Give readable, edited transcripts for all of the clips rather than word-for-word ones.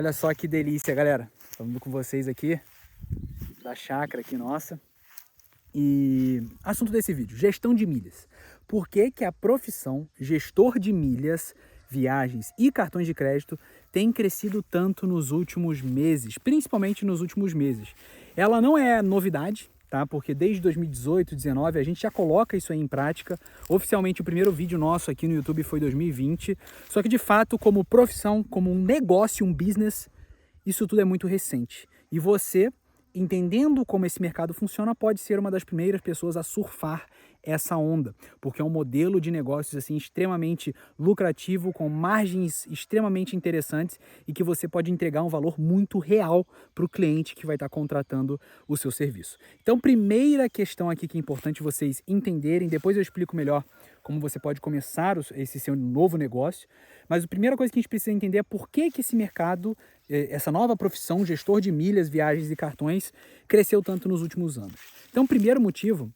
Olha só que delícia, galera. Falando com vocês aqui da chácara aqui nossa. E assunto desse vídeo, gestão de milhas. Por que que a profissão gestor de milhas, viagens e cartões de crédito tem crescido tanto nos últimos meses, principalmente nos últimos meses? Ela não é novidade, tá? Porque desde 2018, 2019 a gente já coloca isso aí em prática. Oficialmente o primeiro vídeo nosso aqui no YouTube foi 2020. Só que de fato, como profissão, como um negócio, um business, isso tudo é muito recente. E você, entendendo como esse mercado funciona, pode ser uma das primeiras pessoas a surfar essa onda, porque é um modelo de negócios assim extremamente lucrativo, com margens extremamente interessantes e que você pode entregar um valor muito real para o cliente que vai estar contratando o seu serviço. Então, primeira questão aqui que é importante vocês entenderem, depois eu explico melhor como você pode começar esse seu novo negócio, mas a primeira coisa que a gente precisa entender é por que esse mercado, essa nova profissão, gestor de milhas, viagens e cartões, cresceu tanto nos últimos anos. Então, o primeiro motivo,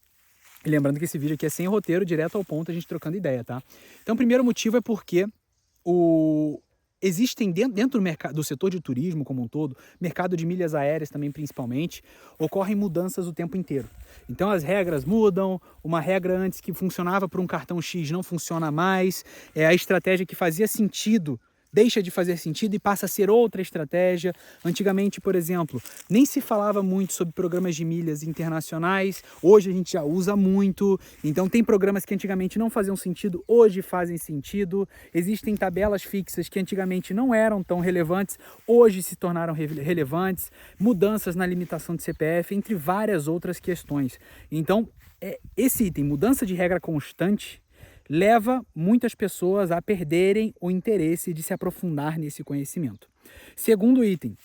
e lembrando que esse vídeo aqui é sem roteiro, direto ao ponto, a gente trocando ideia, tá? Então, o primeiro motivo é porque existem dentro do mercado, do setor de turismo como um todo, mercado de milhas aéreas também principalmente, ocorrem mudanças o tempo inteiro. Então as regras mudam, uma regra antes que funcionava por um cartão X não funciona mais, a estratégia que fazia sentido deixa de fazer sentido e passa a ser outra estratégia. Antigamente, por exemplo, nem se falava muito sobre programas de milhas internacionais, hoje a gente já usa muito. Então tem programas que antigamente não faziam sentido, hoje fazem sentido. Existem tabelas fixas que antigamente não eram tão relevantes, hoje se tornaram relevantes. Mudanças na limitação de CPF, entre várias outras questões. Então, esse item, mudança de regra constante, leva muitas pessoas a perderem o interesse de se aprofundar nesse conhecimento. Segundo item,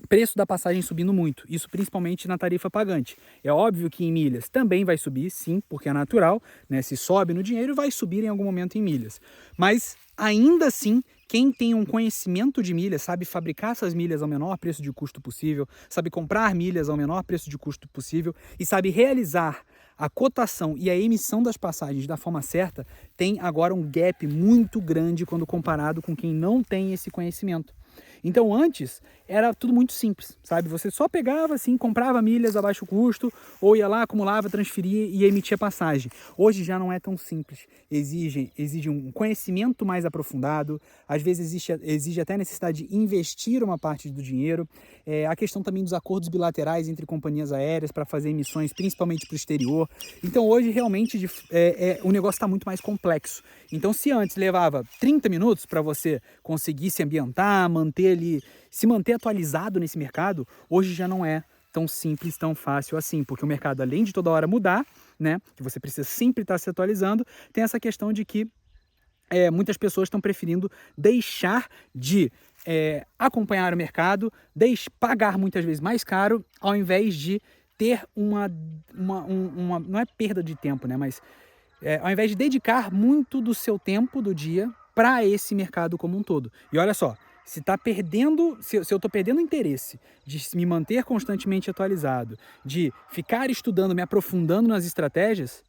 preço da passagem subindo muito, isso principalmente na tarifa pagante. É óbvio que em milhas também vai subir, sim, porque é natural, né? Se sobe no dinheiro, vai subir em algum momento em milhas. Mas ainda assim, quem tem um conhecimento de milhas, sabe fabricar essas milhas ao menor preço de custo possível, sabe comprar milhas ao menor preço de custo possível e sabe realizar a cotação e a emissão das passagens da forma certa, tem agora um gap muito grande quando comparado com quem não tem esse conhecimento. Então antes era tudo muito simples, sabe? Você só pegava assim, comprava milhas a baixo custo, ou ia lá, acumulava, transferia e emitia passagem. Hoje já não é tão simples, exige um conhecimento mais aprofundado, às vezes exige até a necessidade de investir uma parte do dinheiro, a questão também dos acordos bilaterais entre companhias aéreas para fazer emissões, principalmente para o exterior. Então hoje realmente o negócio está muito mais complexo. Então se antes levava 30 minutos para você conseguir se ambientar, se manter atualizado nesse mercado, hoje já não é tão simples, tão fácil assim, porque o mercado, além de toda hora mudar, né, que você precisa sempre estar se atualizando, tem essa questão de que muitas pessoas estão preferindo deixar de acompanhar o mercado, pagar muitas vezes mais caro, ao invés de ter não é perda de tempo, né, mas ao invés de dedicar muito do seu tempo do dia para esse mercado como um todo. E olha só, se eu estou perdendo o interesse de me manter constantemente atualizado, de ficar estudando, me aprofundando nas estratégias,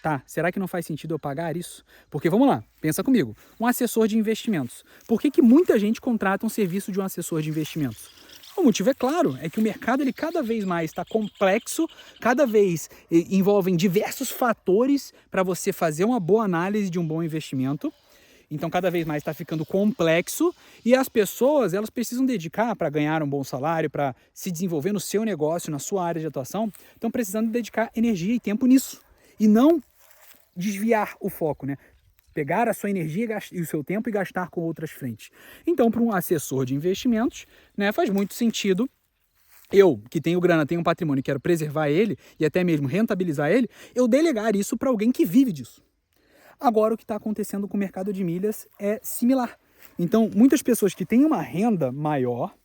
tá, será que não faz sentido eu pagar isso? Porque vamos lá, pensa comigo, um assessor de investimentos. Por que muita gente contrata um serviço de um assessor de investimentos? O motivo é claro, é que o mercado ele cada vez mais está complexo, cada vez envolvem diversos fatores para você fazer uma boa análise de um bom investimento. Então cada vez mais está ficando complexo e as pessoas elas precisam dedicar para ganhar um bom salário, para se desenvolver no seu negócio, na sua área de atuação, estão precisando dedicar energia e tempo nisso e não desviar o foco, né? Pegar a sua energia e o seu tempo e gastar com outras frentes. Então, para um assessor de investimentos, né, faz muito sentido. Eu, que tenho grana, tenho um patrimônio, quero preservar ele e até mesmo rentabilizar ele, eu delegar isso para alguém que vive disso. Agora, o que está acontecendo com o mercado de milhas é similar. Então, muitas pessoas que têm uma renda maior,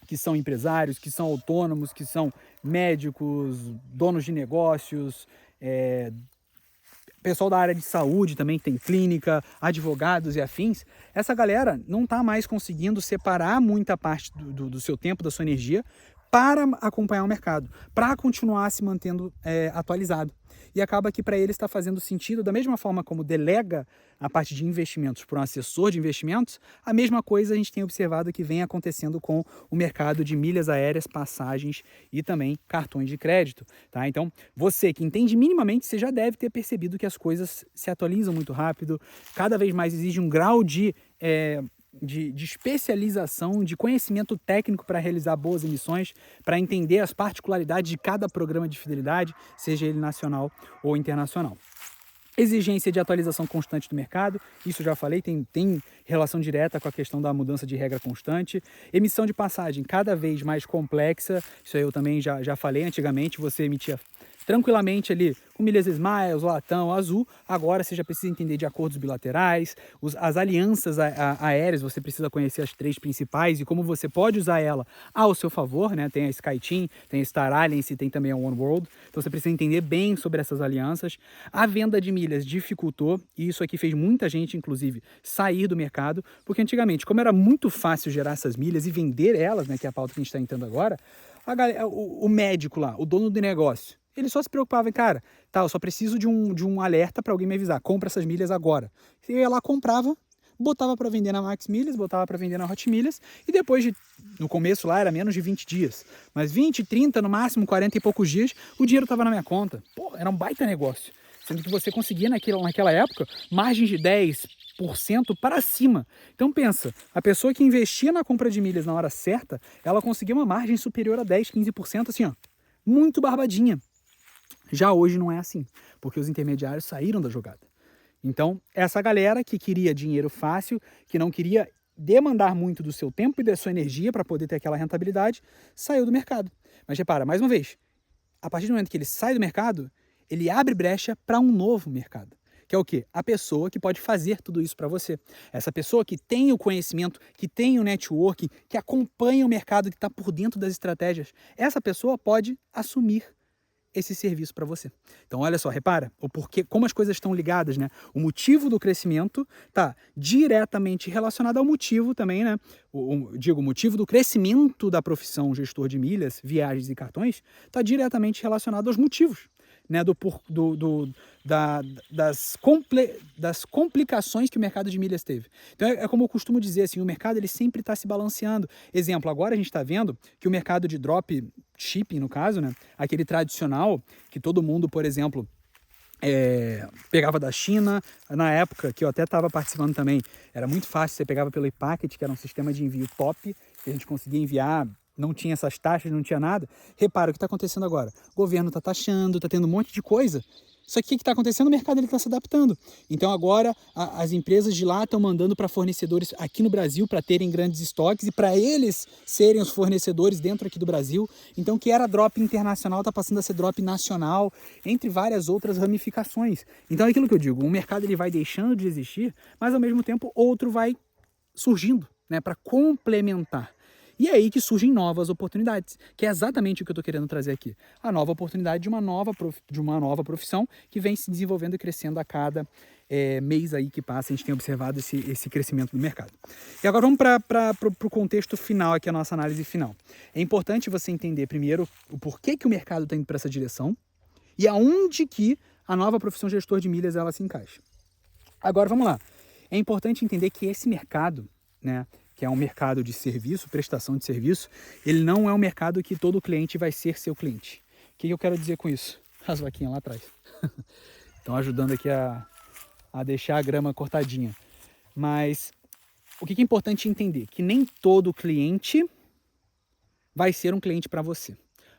que são empresários, que são autônomos, que são médicos, donos de negócios, pessoal da área de saúde também tem clínica, advogados e afins, essa galera não está mais conseguindo separar muita parte do seu tempo, da sua energia para acompanhar o mercado, para continuar se mantendo atualizado. E acaba que para ele está fazendo sentido, da mesma forma como delega a parte de investimentos para um assessor de investimentos, a mesma coisa a gente tem observado que vem acontecendo com o mercado de milhas aéreas, passagens e também cartões de crédito. Tá? Então, você que entende minimamente, você já deve ter percebido que as coisas se atualizam muito rápido, cada vez mais exige um grau de especialização, de conhecimento técnico para realizar boas emissões, para entender as particularidades de cada programa de fidelidade, seja ele nacional ou internacional. Exigência de atualização constante do mercado, isso já falei, tem relação direta com a questão da mudança de regra constante. Emissão de passagem cada vez mais complexa, isso aí eu também já falei, antigamente você emitia tranquilamente ali com milhas Smiles, Latam, Azul. Agora você já precisa entender de acordos bilaterais, as alianças aéreas, você precisa conhecer as 3 principais e como você pode usar ela ao seu favor, né? Tem a SkyTeam, tem a Star Alliance e tem também a Oneworld. Então você precisa entender bem sobre essas alianças. A venda de milhas dificultou e isso aqui fez muita gente, inclusive, sair do mercado, porque antigamente, como era muito fácil gerar essas milhas e vender elas, né, que é a pauta que a gente está entrando agora, o médico lá, o dono do negócio, ele só se preocupava em, cara, tá, eu só preciso de um alerta para alguém me avisar, compra essas milhas agora. Eu ia lá, comprava, botava para vender na Max Milhas, botava para vender na Hot Milhas, e depois no começo lá era menos de 20 dias, mas 20, 30, no máximo 40 e poucos dias, o dinheiro estava na minha conta. Pô, era um baita negócio. Sendo que você conseguia naquela época margens de 10% para cima. Então pensa, a pessoa que investia na compra de milhas na hora certa, ela conseguia uma margem superior a 10, 15%, assim, ó, muito barbadinha. Já hoje não é assim, porque os intermediários saíram da jogada. Então, essa galera que queria dinheiro fácil, que não queria demandar muito do seu tempo e da sua energia para poder ter aquela rentabilidade, saiu do mercado. Mas repara, mais uma vez, a partir do momento que ele sai do mercado, ele abre brecha para um novo mercado. Que é o quê? A pessoa que pode fazer tudo isso para você. Essa pessoa que tem o conhecimento, que tem o networking, que acompanha o mercado, que está por dentro das estratégias. Essa pessoa pode assumir esse serviço para você. Então, olha só, repara o porquê, como as coisas estão ligadas, né? O motivo do crescimento está diretamente relacionado ao motivo também, né? O motivo do crescimento da profissão gestor de milhas, viagens e cartões está diretamente relacionado aos motivos, né? Das complicações que o mercado de milhas teve. Então é como eu costumo dizer, assim, o mercado ele sempre está se balanceando. Exemplo, agora a gente está vendo que o mercado de drop shipping, no caso, né, aquele tradicional que todo mundo, por exemplo, pegava da China, na época que eu até estava participando também, era muito fácil, você pegava pelo ePacket, que era um sistema de envio top, que a gente conseguia enviar, não tinha essas taxas, não tinha nada. Repara o que está acontecendo agora. O governo está taxando, está tendo um monte de coisa. Só que o que está acontecendo? O mercado está se adaptando. Então agora as empresas de lá estão mandando para fornecedores aqui no Brasil para terem grandes estoques e para eles serem os fornecedores dentro aqui do Brasil. Então o que era drop internacional está passando a ser drop nacional, entre várias outras ramificações. Então é aquilo que eu digo, o mercado ele vai deixando de existir, mas ao mesmo tempo outro vai surgindo, né, para complementar. E é aí que surgem novas oportunidades, que é exatamente o que eu estou querendo trazer aqui. A nova oportunidade de uma nova profissão que vem se desenvolvendo e crescendo a cada mês aí que passa. A gente tem observado esse crescimento do mercado. E agora vamos para o contexto final aqui, a nossa análise final. É importante você entender primeiro o porquê que o mercado está indo para essa direção e aonde que a nova profissão gestor de milhas ela se encaixa. Agora vamos lá. É importante entender que esse mercado, né, que é um mercado de serviço, prestação de serviço, ele não é um mercado que todo cliente vai ser seu cliente. O que eu quero dizer com isso? As vaquinhas lá atrás. Estão ajudando aqui a deixar a grama cortadinha. Mas o que é importante entender? Que nem todo cliente vai ser um cliente para você.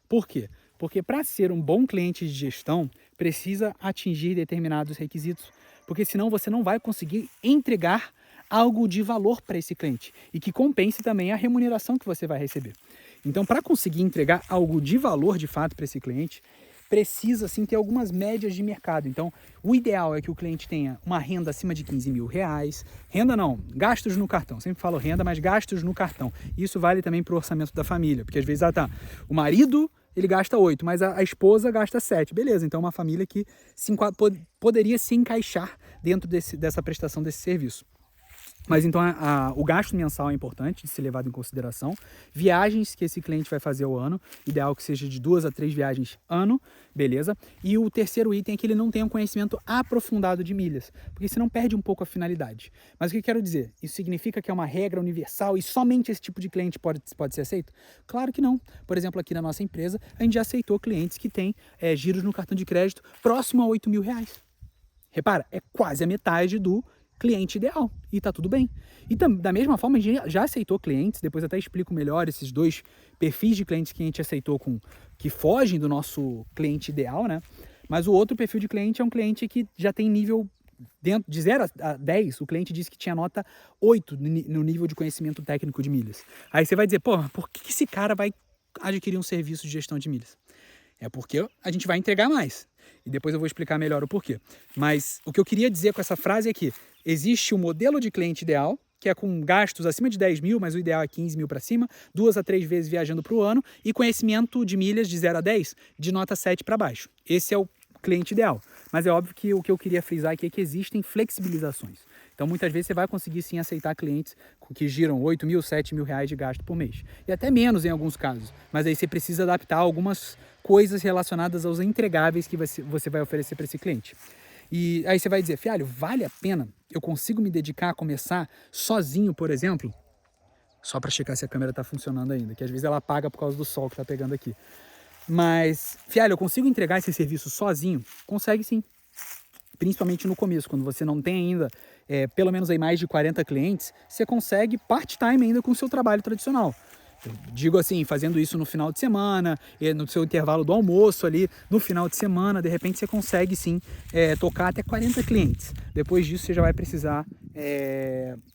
Por quê? Porque para ser um bom cliente de gestão, precisa atingir determinados requisitos. Porque senão você não vai conseguir entregar algo de valor para esse cliente e que compense também a remuneração que você vai receber. Então, para conseguir entregar algo de valor de fato para esse cliente, precisa sim ter algumas médias de mercado. Então, o ideal é que o cliente tenha uma renda acima de 15 mil reais. Renda não, gastos no cartão. Sempre falo renda, mas gastos no cartão. Isso vale também para o orçamento da família, porque às vezes, o marido ele gasta 8, mas a esposa gasta 7. Beleza, então é uma família que poderia se encaixar dentro dessa prestação desse serviço. Mas então o gasto mensal é importante de ser levado em consideração. Viagens que esse cliente vai fazer ao ano, ideal que seja de 2 a 3 viagens ano, beleza? E o terceiro item é que ele não tenha um conhecimento aprofundado de milhas, porque senão perde um pouco a finalidade. Mas o que eu quero dizer? Isso significa que é uma regra universal e somente esse tipo de cliente pode ser aceito? Claro que não. Por exemplo, aqui na nossa empresa, a gente já aceitou clientes que têm giros no cartão de crédito próximo a R$ 8.000. Repara, é quase a metade do cliente ideal, e tá tudo bem. E da mesma forma, a gente já aceitou clientes, depois até explico melhor esses dois perfis de clientes que a gente aceitou que fogem do nosso cliente ideal, né? Mas o outro perfil de cliente é um cliente que já tem nível, dentro de 0 a 10, o cliente disse que tinha nota 8 no nível de conhecimento técnico de milhas. Aí você vai dizer, pô, por que esse cara vai adquirir um serviço de gestão de milhas? É porque a gente vai entregar mais. E depois eu vou explicar melhor o porquê. Mas o que eu queria dizer com essa frase é que existe o modelo de cliente ideal, que é com gastos acima de 10 mil, mas o ideal é 15 mil para cima, 2 a 3 vezes viajando para o ano, e conhecimento de milhas de 0 a 10, de nota 7 para baixo. Esse é o cliente ideal. Mas é óbvio que o que eu queria frisar aqui é que existem flexibilizações. Então, muitas vezes você vai conseguir sim aceitar clientes que giram 8 mil, 7 mil reais de gasto por mês. E até menos em alguns casos. Mas aí você precisa adaptar algumas coisas relacionadas aos entregáveis que você vai oferecer para esse cliente. E aí você vai dizer, Fialho, vale a pena? Eu consigo me dedicar a começar sozinho, por exemplo? Só para checar se a câmera está funcionando ainda, que às vezes ela apaga por causa do sol que está pegando aqui. Mas, Fialho, eu consigo entregar esse serviço sozinho? Consegue sim. Principalmente no começo, quando você não tem ainda pelo menos aí mais de 40 clientes, você consegue part-time ainda com o seu trabalho tradicional. Eu digo assim, fazendo isso no final de semana, no seu intervalo do almoço ali, no final de semana, de repente você consegue sim tocar até 40 clientes. Depois disso você já vai precisar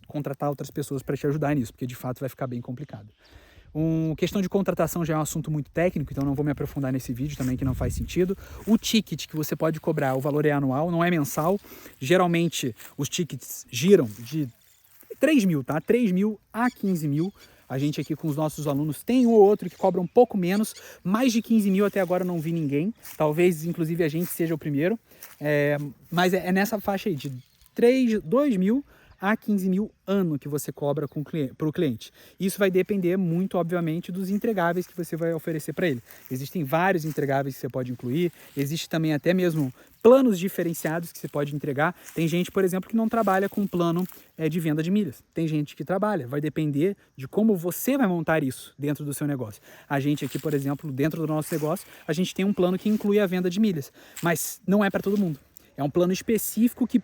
contratar outras pessoas para te ajudar nisso, porque de fato vai ficar bem complicado. Questão de contratação já é um assunto muito técnico, então não vou me aprofundar nesse vídeo também, que não faz sentido. O ticket que você pode cobrar, o valor é anual, não é mensal. Geralmente os tickets giram de 3 mil, tá? 3 mil a 15 mil. A gente aqui com os nossos alunos tem um ou outro que cobra um pouco menos, mais de 15 mil até agora não vi ninguém. Talvez, inclusive, a gente seja o primeiro. Mas é nessa faixa aí, de 2 mil a 15 mil ano que você cobra para o cliente. Isso vai depender muito, obviamente, dos entregáveis que você vai oferecer para ele. Existem vários entregáveis que você pode incluir, existe também até mesmo planos diferenciados que você pode entregar. Tem gente, por exemplo, que não trabalha com plano de venda de milhas. Tem gente que trabalha, vai depender de como você vai montar isso dentro do seu negócio. A gente aqui, por exemplo, dentro do nosso negócio, a gente tem um plano que inclui a venda de milhas, mas não é para todo mundo. É um plano específico que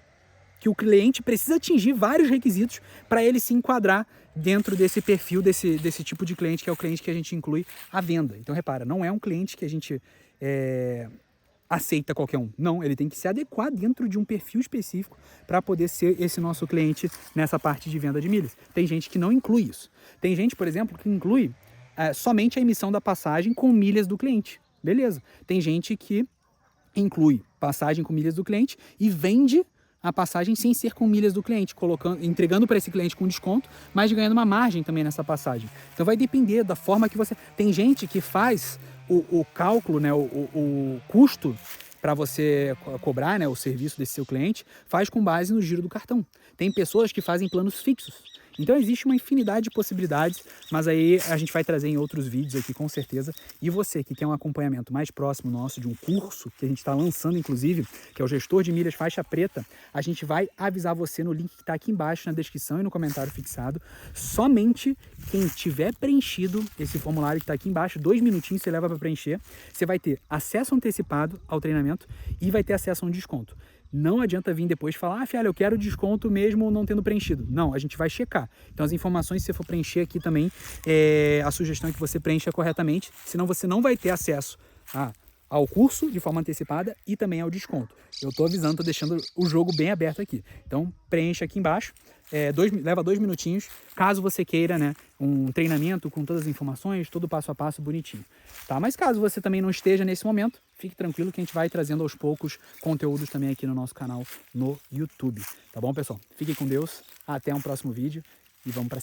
o cliente precisa atingir vários requisitos para ele se enquadrar dentro desse perfil, desse tipo de cliente, que é o cliente que a gente inclui a venda. Então, repara, não é um cliente que a gente aceita qualquer um. Não, ele tem que se adequar dentro de um perfil específico para poder ser esse nosso cliente nessa parte de venda de milhas. Tem gente que não inclui isso. Tem gente, por exemplo, que inclui somente a emissão da passagem com milhas do cliente. Beleza. Tem gente que inclui passagem com milhas do cliente e vende a passagem sem ser com milhas do cliente, entregando para esse cliente com desconto, mas ganhando uma margem também nessa passagem. Então vai depender da forma que você... Tem gente que faz o cálculo, né, o custo para você cobrar, né, o serviço desse seu cliente, faz com base no giro do cartão. Tem pessoas que fazem planos fixos. Então existe uma infinidade de possibilidades, mas aí a gente vai trazer em outros vídeos aqui com certeza. E você que quer um acompanhamento mais próximo nosso de um curso que a gente está lançando inclusive, que é o Gestor de Milhas Faixa Preta, a gente vai avisar você no link que está aqui embaixo na descrição e no comentário fixado. Somente quem tiver preenchido esse formulário que está aqui embaixo, 2 minutinhos você leva para preencher, você vai ter acesso antecipado ao treinamento e vai ter acesso a um desconto. Não adianta vir depois falar, Fialho, eu quero desconto mesmo não tendo preenchido. Não, a gente vai checar. Então as informações, se você for preencher aqui também, a sugestão é que você preencha corretamente, senão você não vai ter acesso ao curso de forma antecipada e também ao desconto. Eu estou avisando, estou deixando o jogo bem aberto aqui. Então preencha aqui embaixo, leva 2 minutinhos, caso você queira, né, um treinamento com todas as informações, todo passo a passo bonitinho. Tá? Mas caso você também não esteja nesse momento, fique tranquilo que a gente vai trazendo aos poucos conteúdos também aqui no nosso canal no YouTube. Tá bom, pessoal? Fiquem com Deus, até um próximo vídeo e vamos para cima.